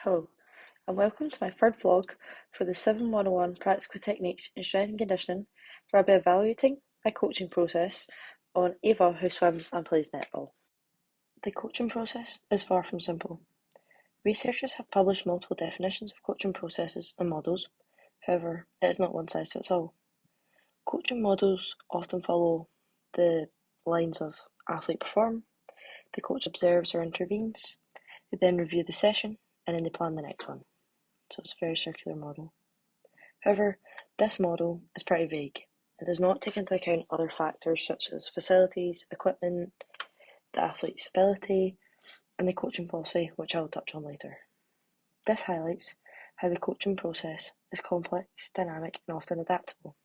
Hello, and welcome to my third vlog for the 7-101 Practical Techniques in Strength and Conditioning, where I'll be evaluating my coaching process on Ava, who swims and plays netball. The coaching process is far from simple. Researchers have published multiple definitions of coaching processes and models. However, it is not one size fits all. Coaching models often follow the lines of athlete perform, the coach observes or intervenes, they then review the session, and then they plan the next one. So it's a very circular model. However, this model is pretty vague. It does not take into account other factors such as facilities, equipment, the athlete's ability, and the coaching philosophy, which I will touch on later. This highlights how the coaching process is complex, dynamic, and often adaptable.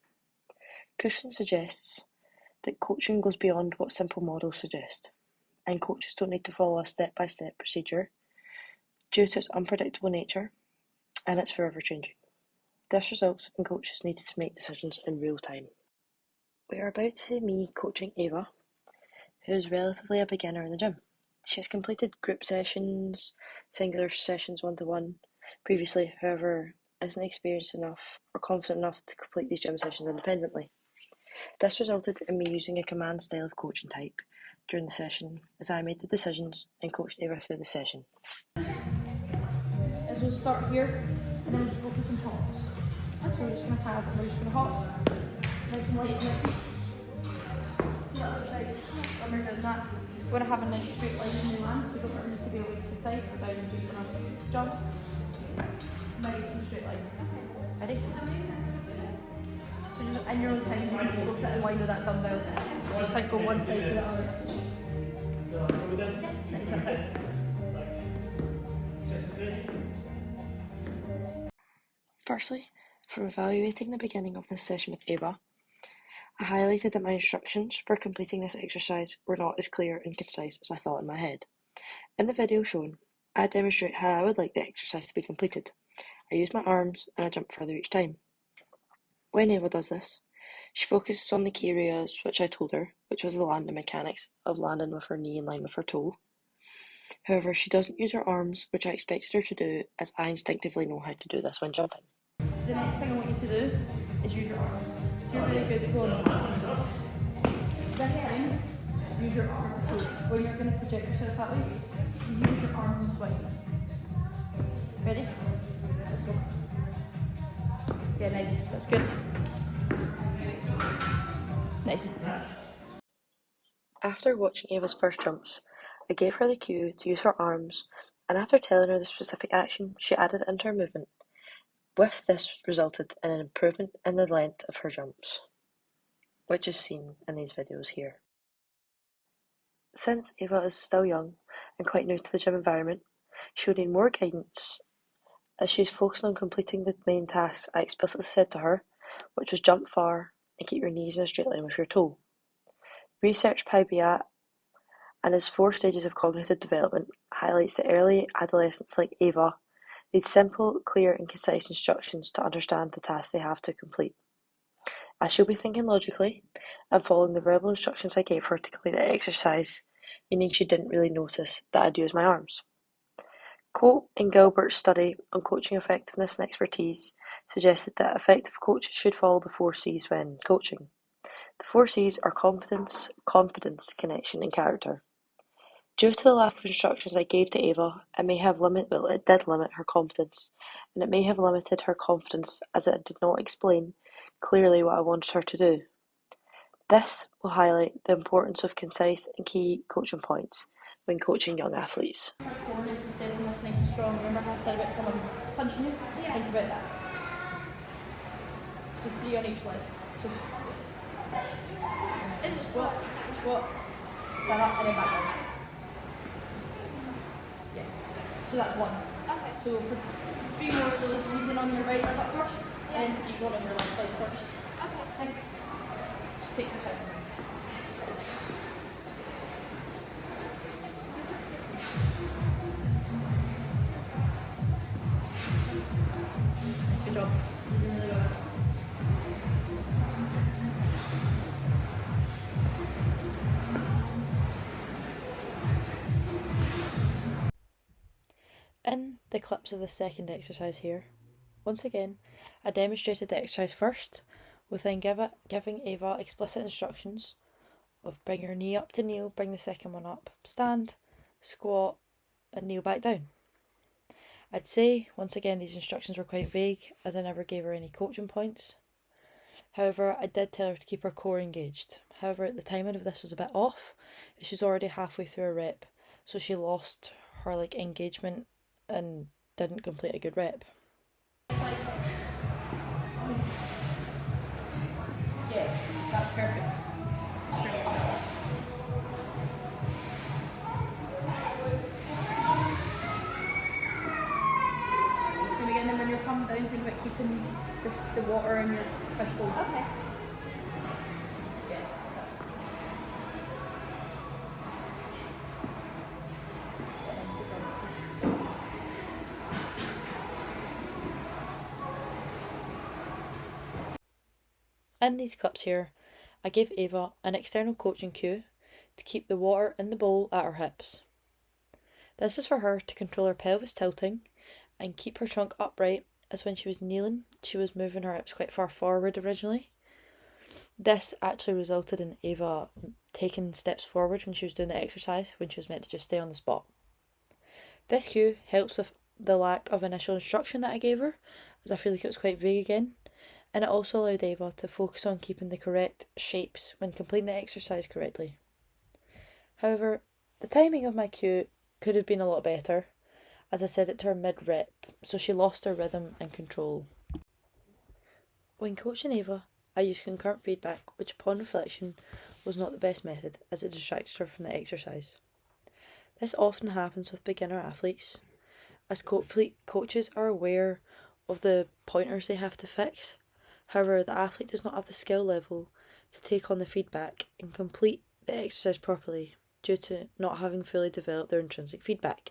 Cushon suggests that coaching goes beyond what simple models suggest, and coaches don't need to follow a step-by-step procedure due to its unpredictable nature and it's forever changing. This results in coaches needing to make decisions in real time. We are about to see me coaching Ava, who is relatively a beginner in the gym. She has completed group sessions, singular sessions 1-to-1 previously, however, isn't experienced enough or confident enough to complete these gym sessions independently. This resulted in me using a command style of coaching type during the session as I made the decisions and coached Ava through the session. As we'll start here, and then we'll just go through some hops. So we're just going to hop, nice and light in our feet. To the other side, when we're doing that, we're going to have a nice straight line in the land, so we don't need to be away to the side, or down, we're just going to jump. Nice and straight line. Ready? So just in your own time, you can go put in line with that dumbbell. Just like go one side to the other. Nice, that's it. Firstly, from evaluating the beginning of this session with Ava, I highlighted that my instructions for completing this exercise were not as clear and concise as I thought in my head. In the video shown, I demonstrate how I would like the exercise to be completed. I use my arms and I jump further each time. When Ava does this, she focuses on the key areas which I told her, which was the landing mechanics of landing with her knee in line with her toe. However, she doesn't use her arms, which I expected her to do, as I instinctively know how to do this when jumping. The next thing I want you to do is use your arms. You're very good at going on. This time, use your arms. So when you're going to project yourself that way, you use your arms and swing. Ready? Let's go. Yeah, nice. That's good. Nice. After watching Ava's first jumps, I gave her the cue to use her arms, and after telling her the specific action, she added it into her movement. With this resulted in an improvement in the length of her jumps, which is seen in these videos here. Since Ava is still young and quite new to the gym environment, she will need more guidance as she is focusing on completing the main tasks I explicitly said to her, which was jump far and keep your knees in a straight line with your toe. Research by Biat and his 4 stages of cognitive development highlights that early adolescents like Ava need simple, clear and concise instructions to understand the tasks they have to complete. As she'll be thinking logically and following the verbal instructions I gave her to complete the exercise, meaning she didn't really notice that I'd use my arms. Colt and Gilbert's study on coaching effectiveness and expertise suggested that effective coaches should follow the 4 C's when coaching. The 4 C's are competence, confidence, connection, and character. Due to the lack of instructions I gave to Ava, it did limit her competence, and it may have limited her confidence as it did not explain clearly what I wanted her to do. This will highlight the importance of concise and key coaching points when coaching young athletes. Our core nice and steady, nice and strong. Remember how I said about someone punching you? Yeah. Think about that. So 3 on each leg. So squat, stand up, and then back down. Yeah. So that's 1. Okay. So for 3 more of those, using on your right leg up first, and then keep one on your left leg first. Okay. Just take your time. Good job. You're doing really well. In the clips of the second exercise here, once again, I demonstrated the exercise first, with then giving Ava explicit instructions of bring your knee up to kneel, bring the second one up, stand, squat, and kneel back down. I'd say, once again, these instructions were quite vague, as I never gave her any coaching points. However, I did tell her to keep her core engaged. However, the timing of this was a bit off, as she's already halfway through a rep, so she lost her engagement and didn't complete a good rep. Yeah, that's perfect. So again, then when you're coming down, think about keeping the water in your fishbowl. Okay. Yeah. In these clips here, I gave Ava an external coaching cue to keep the water in the bowl at her hips. This is for her to control her pelvis tilting and keep her trunk upright, as when she was kneeling, she was moving her hips quite far forward originally. This actually resulted in Ava taking steps forward when she was doing the exercise, when she was meant to just stay on the spot. This cue helps with the lack of initial instruction that I gave her, as I feel like it was quite vague again, and it also allowed Ava to focus on keeping the correct shapes when completing the exercise correctly. However, the timing of my cue could have been a lot better, as I said it to her mid-rep, so she lost her rhythm and control. When coaching Ava, I used concurrent feedback, which upon reflection was not the best method, as it distracted her from the exercise. This often happens with beginner athletes, as coaches are aware of the pointers they have to fix. However, the athlete does not have the skill level to take on the feedback and complete the exercise properly due to not having fully developed their intrinsic feedback.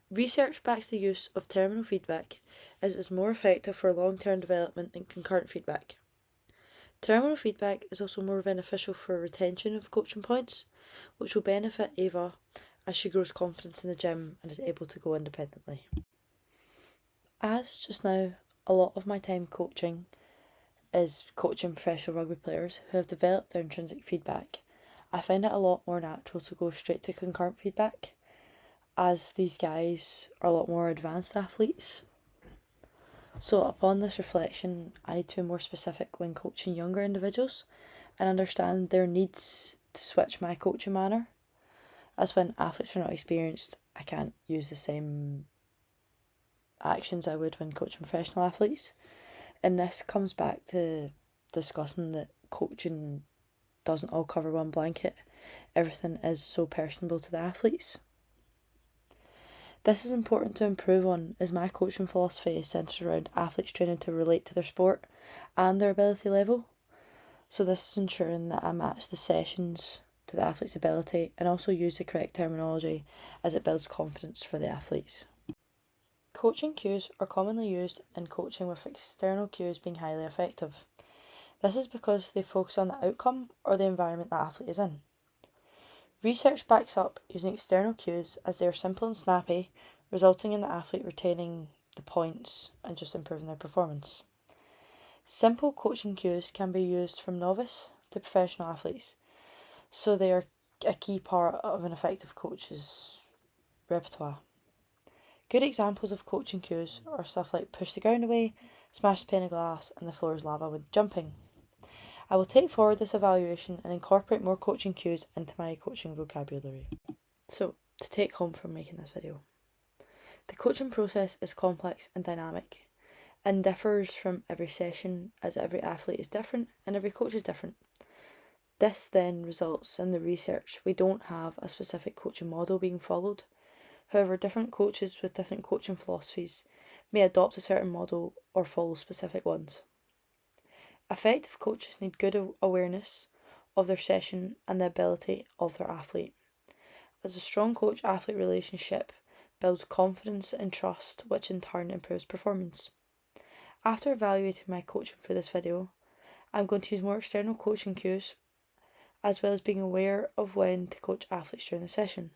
Research backs the use of terminal feedback as it is more effective for long-term development than concurrent feedback. Terminal feedback is also more beneficial for retention of coaching points, which will benefit Ava as she grows confidence in the gym and is able to go independently. As just now, a lot of my time coaching is coaching professional rugby players who have developed their intrinsic feedback, I find it a lot more natural to go straight to concurrent feedback, as these guys are a lot more advanced athletes. So upon this reflection, I need to be more specific when coaching younger individuals and understand their needs to switch my coaching manner, as when athletes are not experienced, I can't use the same actions I would when coaching professional athletes. And this comes back to discussing that coaching doesn't all cover one blanket. Everything is so personable to the athletes. This is important to improve on, as my coaching philosophy is centred around athletes training to relate to their sport and their ability level. So this is ensuring that I match the sessions to the athlete's ability and also use the correct terminology, as it builds confidence for the athletes. Coaching cues are commonly used in coaching, with external cues being highly effective. This is because they focus on the outcome or the environment the athlete is in. Research backs up using external cues, as they are simple and snappy, resulting in the athlete retaining the points and just improving their performance. Simple coaching cues can be used from novice to professional athletes, so they are a key part of an effective coach's repertoire. Good examples of coaching cues are stuff like push the ground away, smash the pane of glass, and the floor is lava when jumping. I will take forward this evaluation and incorporate more coaching cues into my coaching vocabulary. So, to take home from making this video. The coaching process is complex and dynamic and differs from every session, as every athlete is different and every coach is different. This then results in the research. We don't have a specific coaching model being followed. However, different coaches with different coaching philosophies may adopt a certain model or follow specific ones. Effective coaches need good awareness of their session and the ability of their athlete, as a strong coach-athlete relationship builds confidence and trust, which in turn improves performance. After evaluating my coaching for this video, I'm going to use more external coaching cues, as well as being aware of when to coach athletes during the session.